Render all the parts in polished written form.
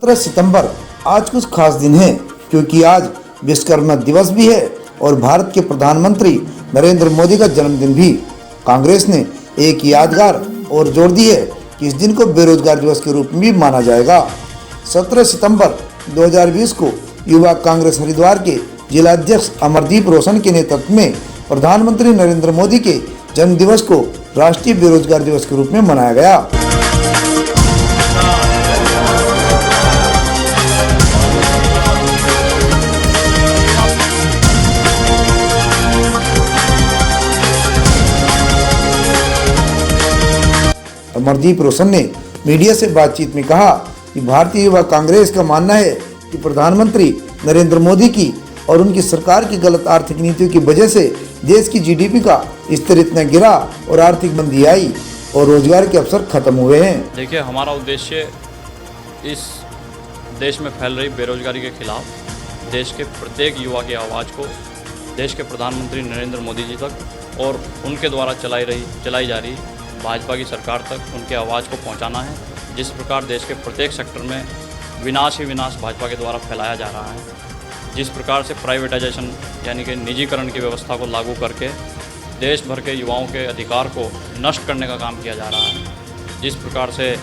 17 सितंबर आज कुछ खास दिन है क्योंकि आज विश्वकर्मा दिवस भी है और भारत के प्रधानमंत्री नरेंद्र मोदी का जन्मदिन भी। कांग्रेस ने एक यादगार और जोड़ दी है कि इस दिन को बेरोजगार दिवस के रूप में भी माना जाएगा। 17 सितंबर 2020 को युवा कांग्रेस हरिद्वार के जिलाध्यक्ष अमरदीप रोशन के नेतृत्व में प्रधानमंत्री नरेंद्र मोदी के जन्म दिवस को राष्ट्रीय बेरोजगार दिवस के रूप में मनाया गया। अमरदीप रोशन ने मीडिया से बातचीत में कहा कि भारतीय युवा कांग्रेस का मानना है कि प्रधानमंत्री नरेंद्र मोदी की और उनकी सरकार की गलत आर्थिक नीतियों की वजह से देश की जीडीपी का स्तर इतना गिरा और आर्थिक मंदी आई और रोजगार के अवसर खत्म हुए हैं। देखिए, हमारा उद्देश्य इस देश में फैल रही बेरोजगारी के खिलाफ देश के प्रत्येक युवा की आवाज़ को देश के प्रधानमंत्री नरेंद्र मोदी जी तक और उनके द्वारा चलाई जा रही भाजपा की सरकार तक उनके आवाज़ को पहुंचाना है। जिस प्रकार देश के प्रत्येक सेक्टर में विनाश ही विनाश भाजपा के द्वारा फैलाया जा रहा है, जिस प्रकार से प्राइवेटाइजेशन यानी कि निजीकरण की व्यवस्था को लागू करके देश भर के युवाओं के अधिकार को नष्ट करने का काम किया जा रहा है, जिस प्रकार से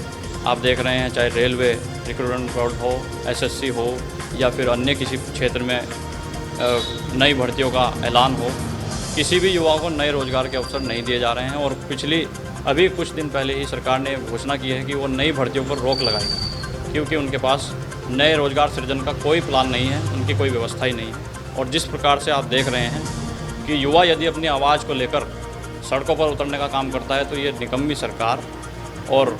आप देख रहे हैं, चाहे रेलवे रिक्रूटमेंट बोर्ड हो, एसएससी हो या फिर अन्य किसी क्षेत्र में नई भर्तियों का ऐलान हो, किसी भी युवाओं को नए रोजगार के अवसर नहीं दिए जा रहे हैं। और अभी कुछ दिन पहले ही सरकार ने घोषणा की है कि वो नई भर्तियों पर रोक लगाएगी क्योंकि उनके पास नए रोजगार सृजन का कोई प्लान नहीं है, उनकी कोई व्यवस्था ही नहीं है। और जिस प्रकार से आप देख रहे हैं कि युवा यदि अपनी आवाज़ को लेकर सड़कों पर उतरने का काम करता है तो ये निकम्मी सरकार और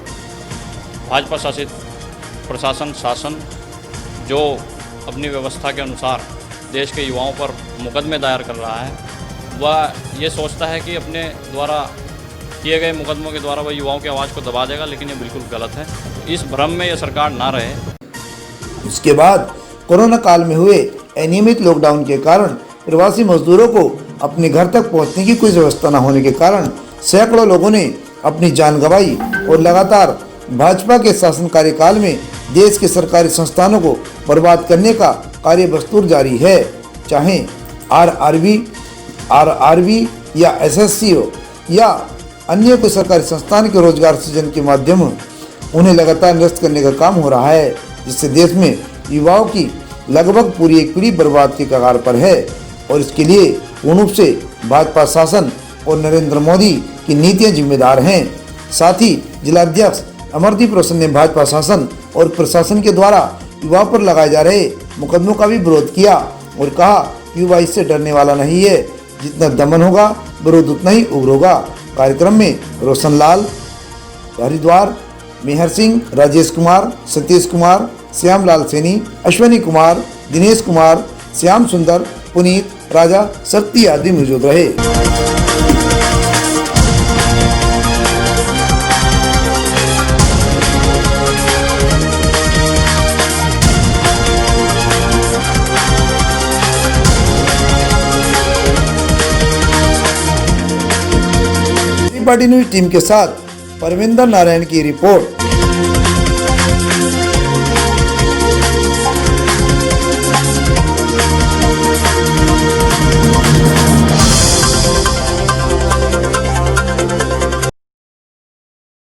भाजपा शासित प्रशासन शासन जो अपनी व्यवस्था के अनुसार देश के युवाओं पर मुकदमे दायर कर रहा है, वह ये सोचता है कि अपने द्वारा किए गए मुकदमों के द्वारा वह युवाओं की आवाज़ को दबा देगा, लेकिन ये बिल्कुल गलत है। इस भ्रम में यह सरकार ना रहे। इसके बाद कोरोना काल में हुए अनियमित लॉकडाउन के कारण प्रवासी मजदूरों को अपने घर तक पहुंचने की कोई व्यवस्था न होने के कारण सैकड़ों लोगों ने अपनी जान गंवाई और लगातार भाजपा के शासन कार्यकाल में देश के सरकारी संस्थानों को बर्बाद करने का कार्य बस्तूर जारी है। चाहे आरआरबी या एसएससी हो या अन्य कोई सरकारी संस्थान के रोजगार सृजन के माध्यम उन्हें लगातार निरस्त करने का काम हो रहा है, जिससे देश में युवाओं की लगभग पूरी एक पीढ़ी बर्बाद के कगार पर है। और इसके लिए पूर्ण रूप से भाजपा शासन और नरेंद्र मोदी की नीतियां जिम्मेदार हैं। साथ ही जिलाध्यक्ष अमरदीप रोशन ने भाजपा शासन और प्रशासन के द्वारा युवाओं पर लगाए जा रहे मुकदमों का भी विरोध किया और कहा कि युवा इससे डरने वाला नहीं है, जितना दमन होगा विरोध उतना ही उग्र होगा। कार्यक्रम में रोशन लाल हरिद्वार, मेहर सिंह, राजेश कुमार, सतीश कुमार, श्याम लाल सैनी, अश्विनी कुमार, दिनेश कुमार, श्याम सुंदर, पुनीत, राजा, शक्ति आदि मौजूद रहे। पार्टी न्यूज टीम के साथ परविंदर नारायण की रिपोर्ट।